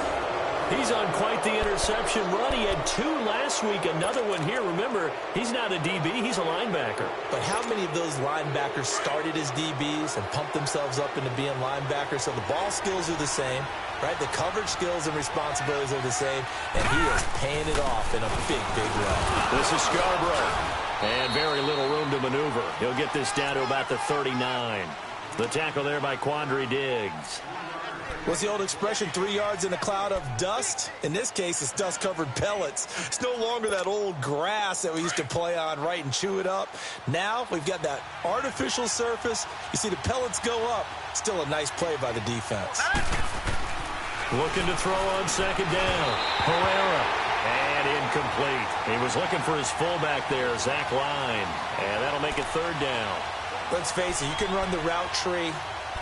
He's on quite the interception run. He had 2 last week, another one here. Remember, he's not a DB, he's a linebacker. But how many of those linebackers started as DBs and pumped themselves up into being linebackers? So the ball skills are the same, right? The coverage skills and responsibilities are the same, and he is paying it off in a big, big way. This is Scarborough, and very little room to maneuver. He'll get this down to about the 39. The tackle there by Quandre Diggs. What's the old expression, 3 yards in a cloud of dust? In this case, it's dust-covered pellets. It's no longer that old grass that we used to play on, right, and chew it up. Now we've got that artificial surface. You see the pellets go up. Still a nice play by the defense. Looking to throw on second down. Herrera. And incomplete. He was looking for his fullback there, Zach Line. And that'll make it third down. Let's face it, you can run the route tree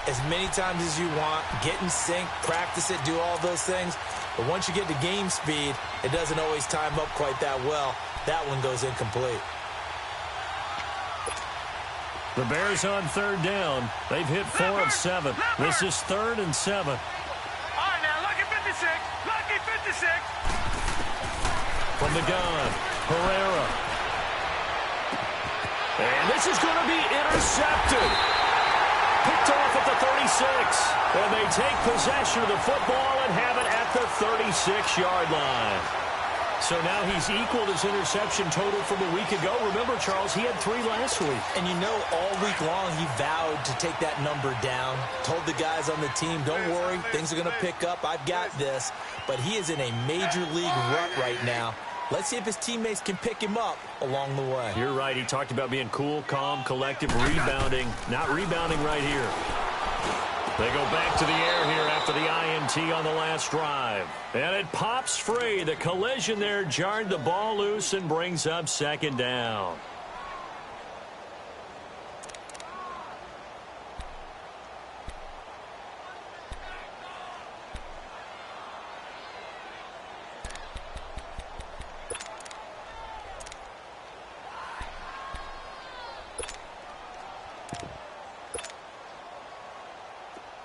as many times as you want, get in sync, practice it, do all those things. But once you get to game speed, it doesn't always time up quite that well. That one goes incomplete. The Bears on third down. They've hit 4 of 7. This is 3rd and 7. All right, now, lucky 56. Lucky 56. From the gun, Herrera. And this is going to be intercepted. Picked off at the 36. And they take possession of the football and have it at the 36-yard line. So now he's equaled his interception total from a week ago. Remember, Charles, he had 3 last week. And you know, all week long he vowed to take that number down. Told the guys on the team, don't worry, things are going to pick up. I've got this. But he is in a major league rut right now. Let's see if his teammates can pick him up along the way. You're right. He talked about being cool, calm, collective, rebounding. Not rebounding right here. They go back to the air here after the INT on the last drive. And it pops free. The collision there jarred the ball loose and brings up second down.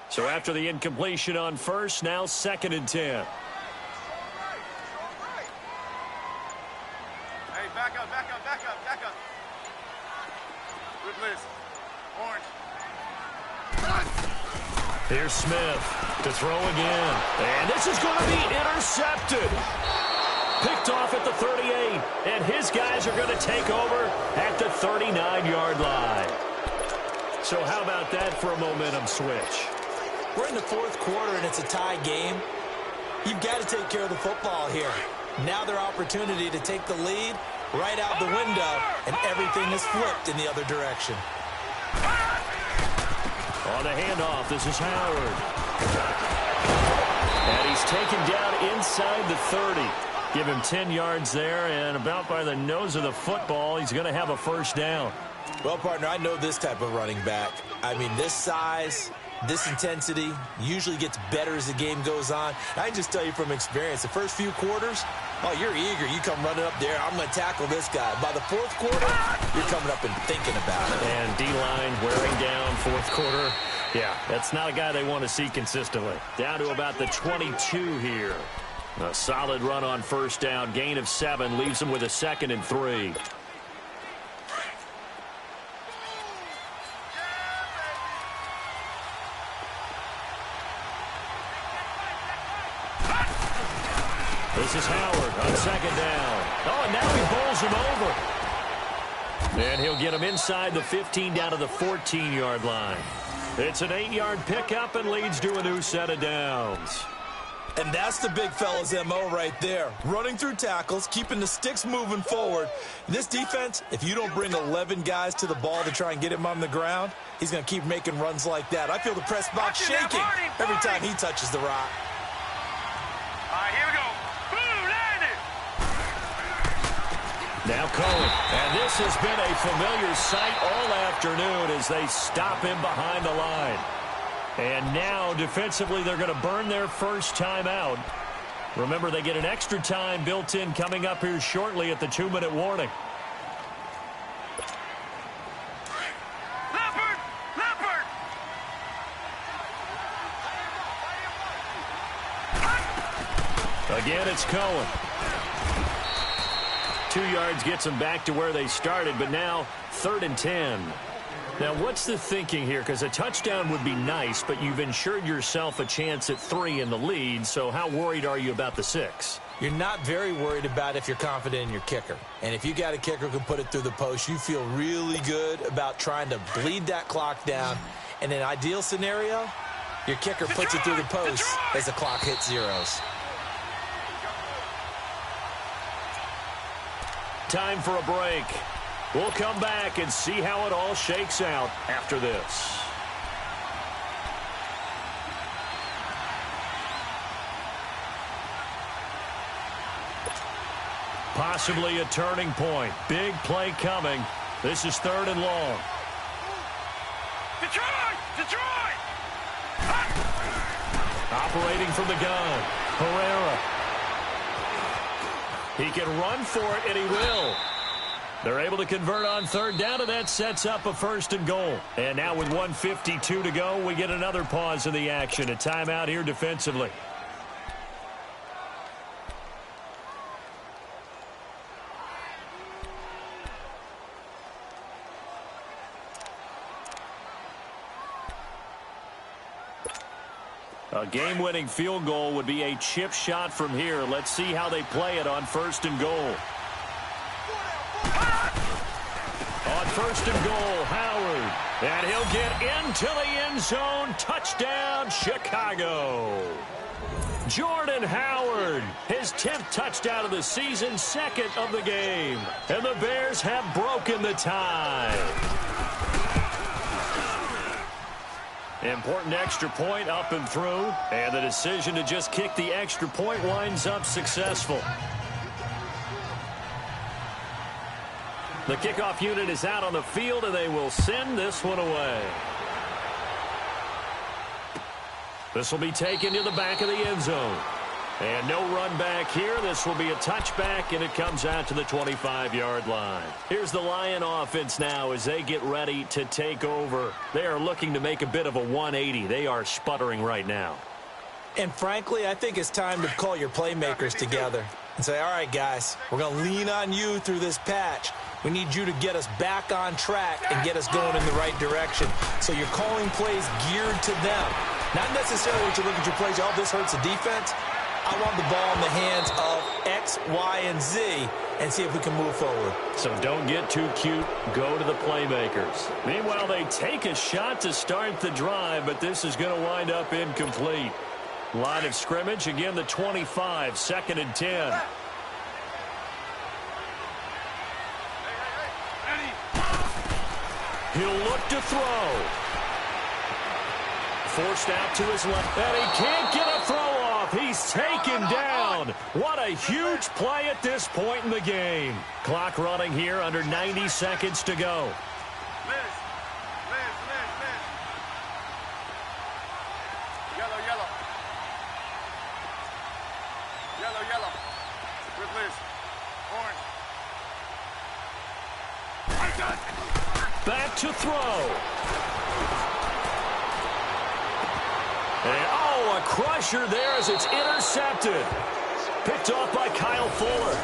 So after the incompletion on first, now 2nd and 10. Hey, back up, back up, back up, back up. Good list. Orange. Here's Smith to throw again. And this is going to be intercepted. Picked off at the 38. And his guys are going to take over at the 39-yard line. So how about that for a momentum switch? We're in the 4th quarter, and it's a tie game. You've got to take care of the football here. Now their opportunity to take the lead right out the window, and everything is flipped in the other direction. On the handoff, this is Howard. And he's taken down inside the 30. Give him 10 yards there, and about by the nose of the football, he's going to have a first down. Well, partner, I know this type of running back. I mean, this size, this intensity usually gets better as the game goes on. I can just tell you from experience, the first few quarters, oh, you're eager. You come running up there, I'm going to tackle this guy. By the 4th quarter, you're coming up and thinking about it. And D-line wearing down 4th quarter. Yeah, that's not a guy they want to see consistently. Down to about the 22 here. A solid run on first down. Gain of 7 leaves them with a 2nd and 3. This is Howard on 2nd down. Oh, and now he bowls him over. And he'll get him inside the 15 down to the 14-yard line. It's an 8-yard pickup and leads to a new set of downs. And that's the big fella's MO right there. Running through tackles, keeping the sticks moving forward. This defense, if you don't bring 11 guys to the ball to try and get him on the ground, he's going to keep making runs like that. I feel the press box shaking every time he touches the rock. All right, here we go. Boom, landed. Now Cohen. And this has been a familiar sight all afternoon as they stop him behind the line. And now, defensively, they're going to burn their first time out. Remember, they get an extra time built in coming up here shortly at the 2-minute warning. Leopard! Leopard! Again, it's Cohen. 2 yards gets them back to where they started, but now 3rd and 10. Now, what's the thinking here? Because a touchdown would be nice, but you've ensured yourself a chance at 3 in the lead, so how worried are you about the 6? You're not very worried about if you're confident in your kicker. And if you got a kicker who can put it through the post, you feel really good about trying to bleed that clock down. In an ideal scenario, Your kicker puts it through the post as the clock hits zeros. Time for a break. We'll come back and see how it all shakes out after this. Possibly a turning point. Big play coming. This is 3rd and long. Detroit! Detroit! Operating from the gun, Herrera. He can run for it, and he will. They're able to convert on 3rd down, and that sets up a 1st and goal. And now with 1:52 to go, we get another pause in the action. A timeout here defensively. A game-winning field goal would be a chip shot from here. Let's see how they play it on 1st and goal. On 1st and goal, Howard. And he'll get into the end zone. Touchdown, Chicago. Jordan Howard, his 10th touchdown of the season, 2nd of the game. And the Bears have broken the tie. Important extra point up and through, and the decision to just kick the extra point winds up successful. The kickoff unit is out on the field, and they will send this one away. This will be taken to the back of the end zone. And no run back here. This will be a touchback, and it comes out to the 25-yard line. Here's the Lion offense now as they get ready to take over. They are looking to make a bit of a 180. They are sputtering right now. And frankly, I think it's time to call your playmakers together and say, all right, guys, we're going to lean on you through this patch. We need you to get us back on track and get us going in the right direction. So you're calling plays geared to them. Not necessarily to look at your plays, oh, this hurts the defense. I want the ball in the hands of X, Y, and Z and see if we can move forward. So don't get too cute. Go to the playmakers. Meanwhile, they take a shot to start the drive, but this is going to wind up incomplete. Line of scrimmage, again, the 25, 2nd and 10. He'll look to throw. Forced out to his left, and he can't get a throw off. He's taken down. What a huge play at this point in the game. Clock running here, under 90 seconds to go. Liz. Yellow. Yellow. With Liz. Orange. Back to throw. And, oh, a crusher there as it's intercepted. Picked off by Kyle Fuller.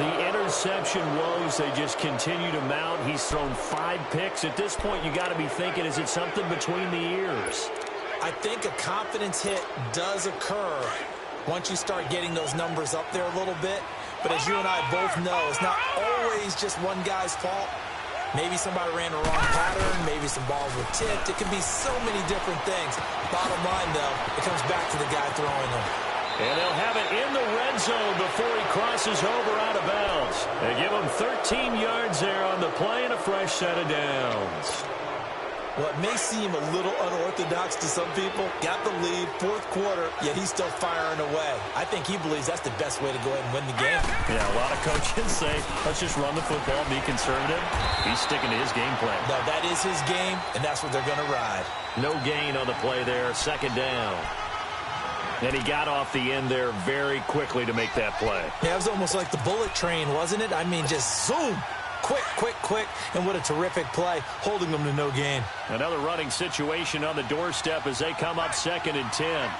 The interception woes, they just continue to mount. He's thrown 5 picks. At this point, you got to be thinking, is it something between the ears? I think a confidence hit does occur once you start getting those numbers up there a little bit. But as you and I both know, it's not always just one guy's fault. Maybe somebody ran the wrong pattern. Maybe some balls were tipped. It can be so many different things. Bottom line, though, it comes back to the guy throwing them. And they'll have it in the red zone before he crosses over out of bounds. They give him 13 yards there on the play and a fresh set of downs. Well, it may seem a little unorthodox to some people. Got the lead, 4th quarter, yet he's still firing away. I think he believes that's the best way to go ahead and win the game. Yeah, a lot of coaches say, let's just run the football, be conservative. He's sticking to his game plan. No, that is his game, and that's what they're going to ride. No gain on the play there, 2nd down. And he got off the end there very quickly to make that play. Yeah, it was almost like the bullet train, wasn't it? I mean, just zoom. Quick, and what a terrific play, holding them to no gain. Another running situation on the doorstep as they come up 2nd and 10.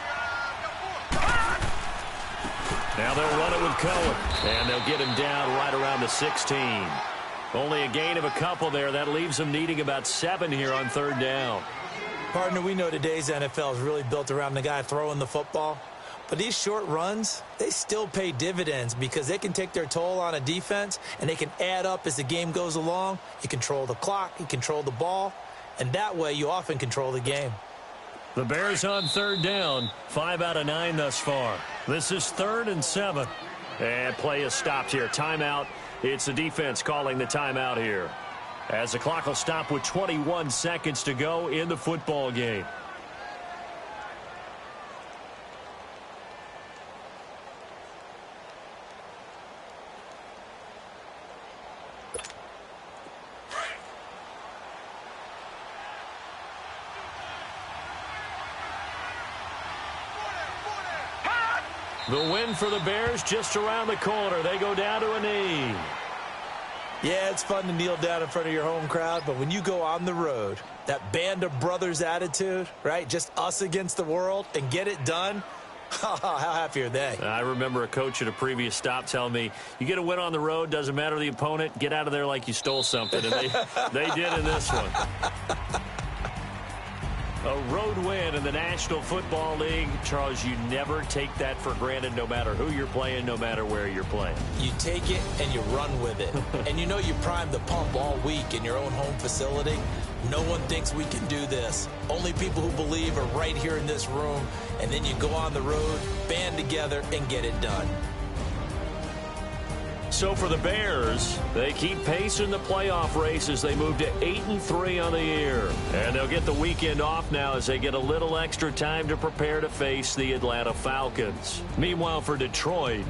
Now they'll run it with Cohen, and they'll get him down right around the 16. Only a gain of a couple there. That leaves them needing about 7 here on 3rd down. Partner, we know today's NFL is really built around the guy throwing the football. But these short runs, they still pay dividends because they can take their toll on a defense and they can add up as the game goes along. You control the clock, you control the ball, and that way you often control the game. The Bears on third down, 5 out of 9 thus far. This is 3rd and 7. And play is stopped here. Timeout. It's the defense calling the timeout here, as the clock will stop with 21 seconds to go in the football game. The win for the Bears just around the corner. They go down to a knee. Yeah, it's fun to kneel down in front of your home crowd, but when you go on the road, that band of brothers attitude, right? Just us against the world and get it done. How happy are they? I remember a coach at a previous stop telling me, you get a win on the road, doesn't matter the opponent, get out of there like you stole something. And they did in this one. A road win in the National Football League. Charles, you never take that for granted, no matter who you're playing, no matter where you're playing. You take it and you run with it. And you know you primed the pump all week in your own home facility. No one thinks we can do this. Only people who believe are right here in this room. And then you go on the road, band together, and get it done. So for the Bears, they keep pace in the playoff race as they move to 8-3 on the year. And they'll get the weekend off now as they get a little extra time to prepare to face the Atlanta Falcons. Meanwhile, for Detroit,